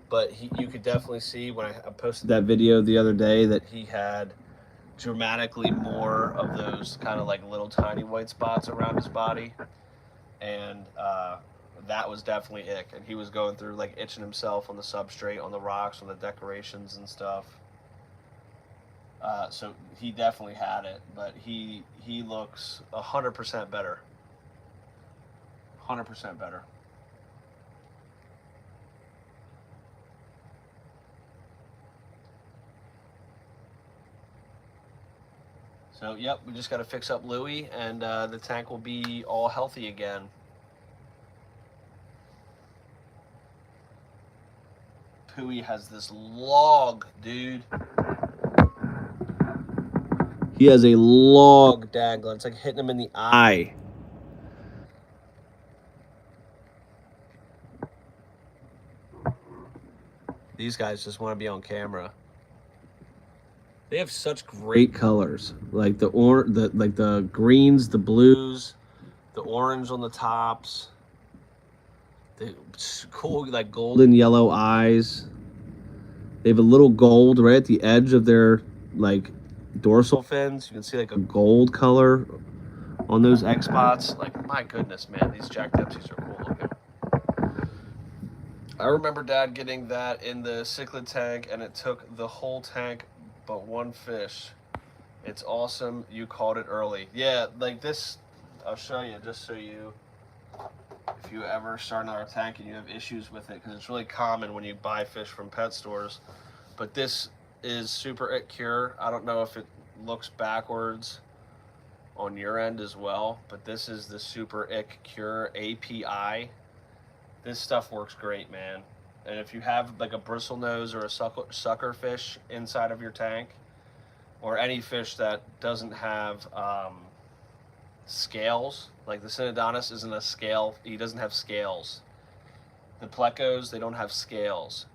But you could definitely see when I posted that video the other day that he had dramatically more of those kind of like little tiny white spots around his body. And that was definitely ick. And he was going through like itching himself on the substrate, on the rocks, on the decorations and stuff. So he definitely had it, but he looks 100% better. 100% better. So, yep, we just got to fix up Louis, and the tank will be all healthy again. Pooey has this log, dude. He has a log dangling. It's like hitting him in the eye. These guys just want to be on camera. They have such great colors, like the greens, the blues, the orange on the tops, the cool like golden yellow eyes. They have a little gold right at the edge of their like dorsal fins. You can see like a gold color on those egg spots. Like, my goodness, man, these Jack Dempseys are cool looking. I remember Dad getting that in the cichlid tank, and it took the whole tank but one fish. It's awesome. You caught it early. Yeah, like this, I'll show you just so you, if you ever start another tank and you have issues with it, because it's really common when you buy fish from pet stores. But this is Super Ick Cure. I don't know if it looks backwards on your end as well, but this is the Super Ick Cure API. This stuff works great, man. And if you have like a bristlenose or a sucker fish inside of your tank, or any fish that doesn't have scales, like the Synodontis isn't a scale, he doesn't have scales. The Plecos, they don't have scales.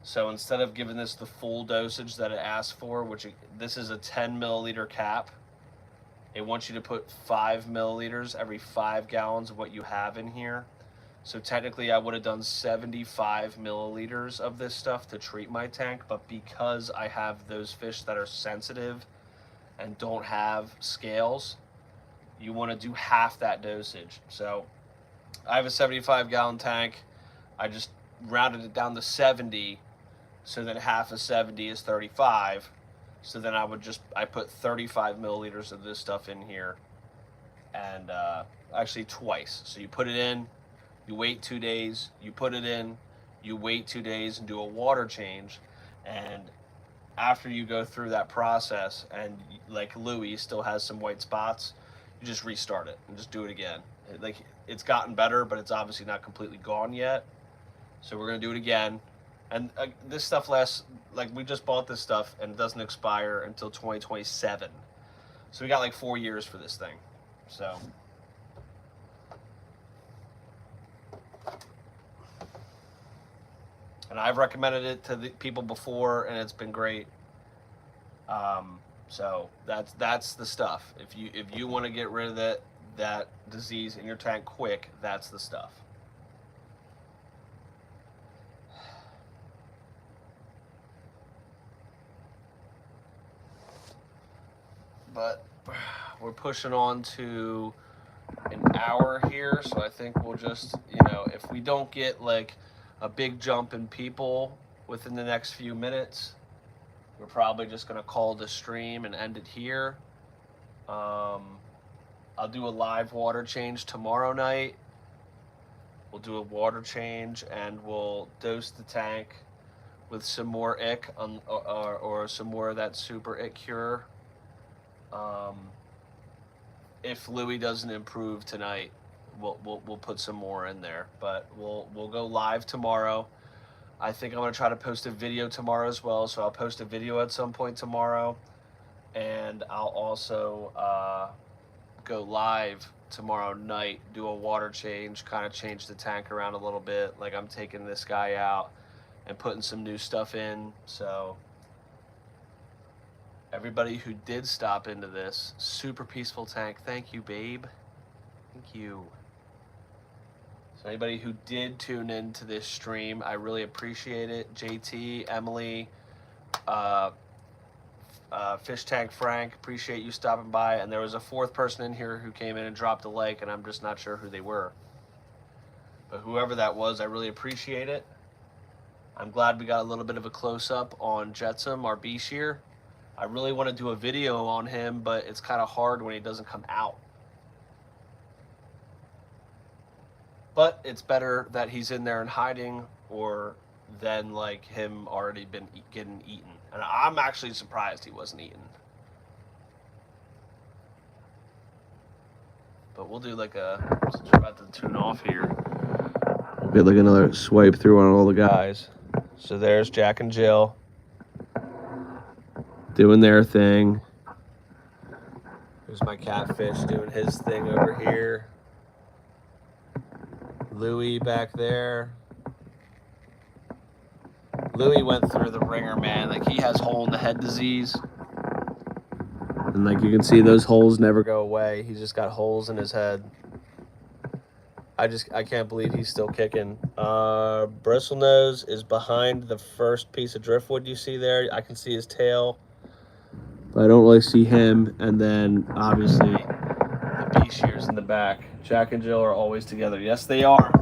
So instead of giving this the full dosage that it asks for, this is a 10 milliliter cap, it wants you to put 5 milliliters every 5 gallons of what you have in here. So technically I would have done 75 milliliters of this stuff to treat my tank, but because I have those fish that are sensitive and don't have scales, you want to do half that dosage. So I have a 75-gallon tank. I just rounded it down to 70, so then half of 70 is 35. So then I put 35 milliliters of this stuff in here, and actually twice. So you put it in, you wait 2 days, you put it in, you wait 2 days and do a water change, and after you go through that process and like Louis still has some white spots, you just restart it and just do it again. Like, it's gotten better, but it's obviously not completely gone yet. So we're gonna do it again. And this stuff lasts, like, we just bought this stuff and it doesn't expire until 2027. So we got like 4 years for this thing. So and I've recommended it to the people before, and it's been great. So that's the stuff. If you want to get rid of that disease in your tank quick, that's the stuff. But we're pushing on to an hour here, so I think we'll just, if we don't get like a big jump in people within the next few minutes, we're probably just going to call the stream and end it here. I'll do a live water change tomorrow night. We'll do a water change and we'll dose the tank with some more ick or some more of that super ick cure. If Louis doesn't improve tonight, we'll put some more in there. But we'll go live tomorrow. I think I'm gonna try to post a video tomorrow as well. So I'll post a video at some point tomorrow, and I'll also go live tomorrow night, do a water change, kind of change the tank around a little bit. Like, I'm taking this guy out and putting some new stuff in. So everybody who did stop into this, super peaceful tank, thank you, babe. Thank you. So anybody who did tune into this stream, I really appreciate it. JT, Emily, Fish Tank Frank, appreciate you stopping by. And there was a fourth person in here who came in and dropped a like, and I'm just not sure who they were. But whoever that was, I really appreciate it. I'm glad we got a little bit of a close-up on Jetsam, our bee shear. I really want to do a video on him, but it's kind of hard when he doesn't come out. But it's better that he's in there and hiding, or than like him already been getting eaten. And I'm actually surprised he wasn't eaten. But we'll do like since we're about to tune off here, we'll get like another swipe through on all the guys. So there's Jack and Jill doing their thing. There's my catfish doing his thing over here. Louis back there. Louis went through the ringer, man. Like, he has hole in the head disease. And like you can see, those holes never go away. He's just got holes in his head. I can't believe he's still kicking. Bristlenose is behind the first piece of driftwood you see there. I can see his tail, but I don't really see him. And then obviously the bee shears in the back. Jack and Jill are always together. Yes, they are.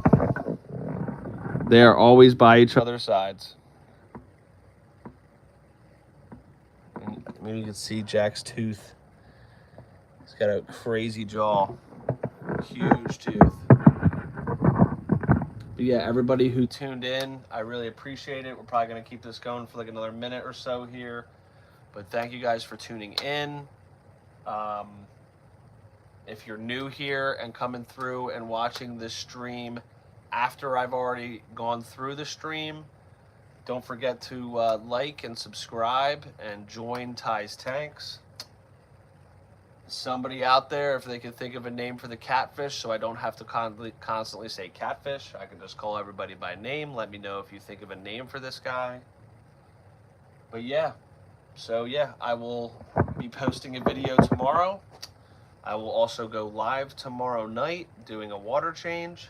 They are always by each other's sides. And maybe you can see Jack's tooth. He's got a crazy jaw. Huge tooth. But yeah, everybody who tuned in, I really appreciate it. We're probably going to keep this going for like another minute or so here. But thank you guys for tuning in. If you're new here and coming through and watching this stream after I've already gone through the stream, don't forget to like and subscribe and join Ty's Tanks. Somebody out there, if they can think of a name for the catfish so I don't have to constantly say catfish, I can just call everybody by name. Let me know if you think of a name for this guy. But yeah, so yeah, I will be posting a video tomorrow. I will also go live tomorrow night doing a water change,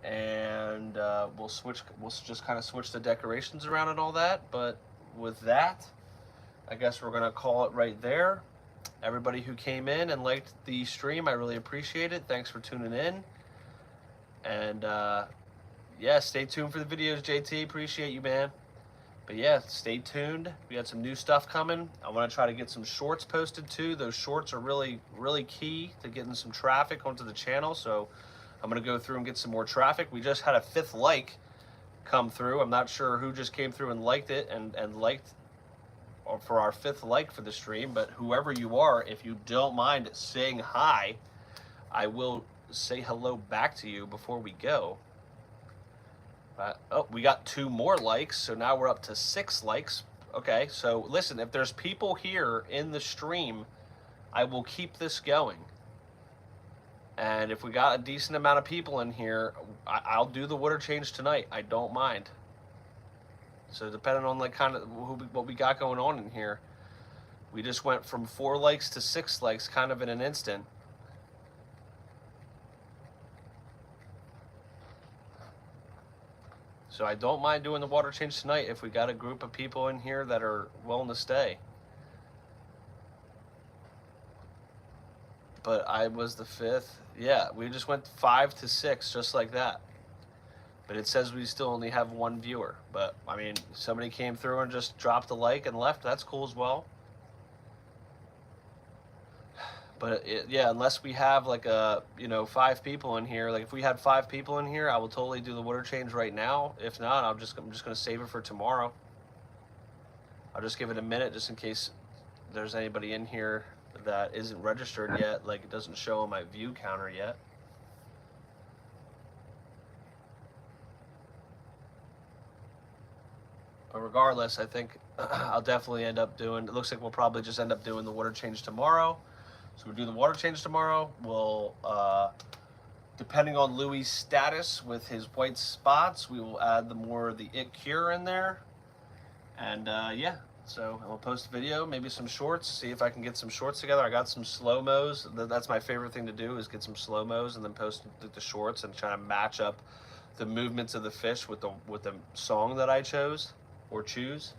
and we'll just kind of switch the decorations around and all that. But with that, I guess we're gonna call it right there. Everybody who came in and liked the stream, I really appreciate it. Thanks for tuning in. And yeah, stay tuned for the videos, JT. Appreciate you, man. But yeah, stay tuned. We got some new stuff coming. I want to try to get some shorts posted too. Those shorts are really, really key to getting some traffic onto the channel. So I'm going to go through and get some more traffic. We just had a 5th like come through. I'm not sure who just came through and liked it and liked for our 5th like for the stream. But whoever you are, if you don't mind saying hi, I will say hello back to you before we go. Oh, we got 2 more likes, so now we're up to 6 likes. Okay, so listen, if there's people here in the stream, I will keep this going. And if we got a decent amount of people in here, I'll do the water change tonight. I don't mind. So depending on like kind of what we got going on in here, we just went from 4 likes to 6 likes kind of in an instant. So I don't mind doing the water change tonight if we got a group of people in here that are willing to stay. But I was the 5th. Yeah, we just went 5 to 6 just like that. But it says we still only have 1 viewer. But I mean, somebody came through and just dropped a like and left. That's cool as well. But yeah, unless we have like a, 5 people in here, like if we had 5 people in here, I will totally do the water change right now. If not, I'm just going to save it for tomorrow. I'll just give it a minute just in case there's anybody in here that isn't registered yet, like it doesn't show on my view counter yet. But regardless, I think I'll definitely end up doing, it looks like we'll probably just end up doing the water change tomorrow. So we'll do the water change tomorrow. We'll, depending on Louis' status with his white spots, we will add more of the It Cure in there. And yeah, so I'll post a video, maybe some shorts, see if I can get some shorts together. I got some slow-mos. That's my favorite thing to do, is get some slow-mos and then post the shorts and try to match up the movements of the fish with the song that I chose or choose.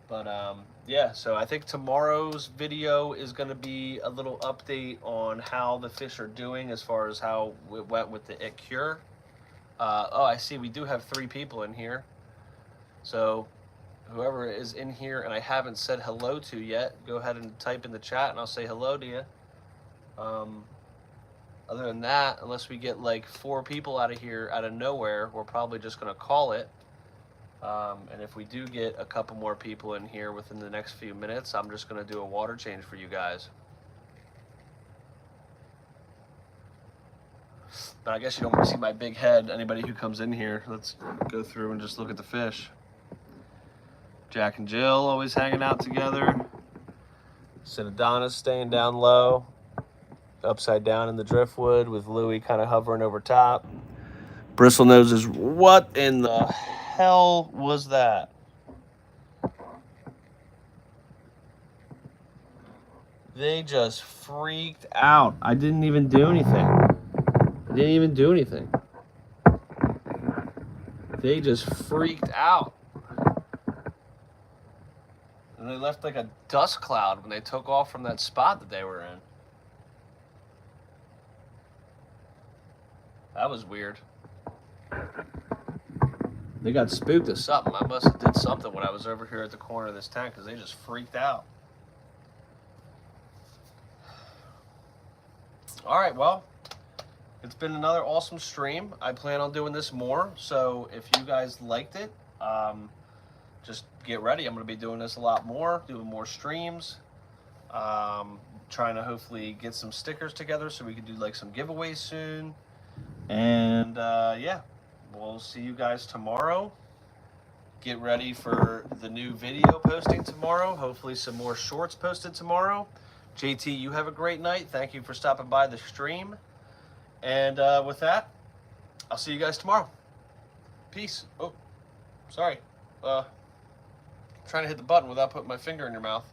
But yeah, so I think tomorrow's video is going to be a little update on how the fish are doing as far as how it went with the It Cure. Oh, I see we do have 3 people in here. So whoever is in here and I haven't said hello to yet, go ahead and type in the chat and I'll say hello to you. Other than that, unless we get like 4 people out of here out of nowhere, we're probably just going to call it. And if we do get a couple more people in here within the next few minutes, I'm just going to do a water change for you guys. But I guess you don't want to see my big head. Anybody who comes in here, let's go through and just look at the fish. Jack and Jill always hanging out together. Cinnadonna's staying down low, upside down in the driftwood with Louis kind of hovering over top. Bristlenose is, what in the hell was that? They just freaked out. I didn't even do anything. They just freaked out. And they left like a dust cloud when they took off from that spot that they were in. That was weird. They got spooked or something. I must have did something when I was over here at the corner of this tank because they just freaked out. All right, well, it's been another awesome stream. I plan on doing this more, so if you guys liked it, just get ready. I'm going to be doing this a lot more, doing more streams, trying to hopefully get some stickers together so we can do like some giveaways soon. And yeah, we'll see you guys tomorrow. Get ready for the new video posting tomorrow. Hopefully some more shorts posted tomorrow. JT, you have a great night. Thank you for stopping by the stream. And with that, I'll see you guys tomorrow. Peace. Oh, sorry. Trying to hit the button without putting my finger in your mouth.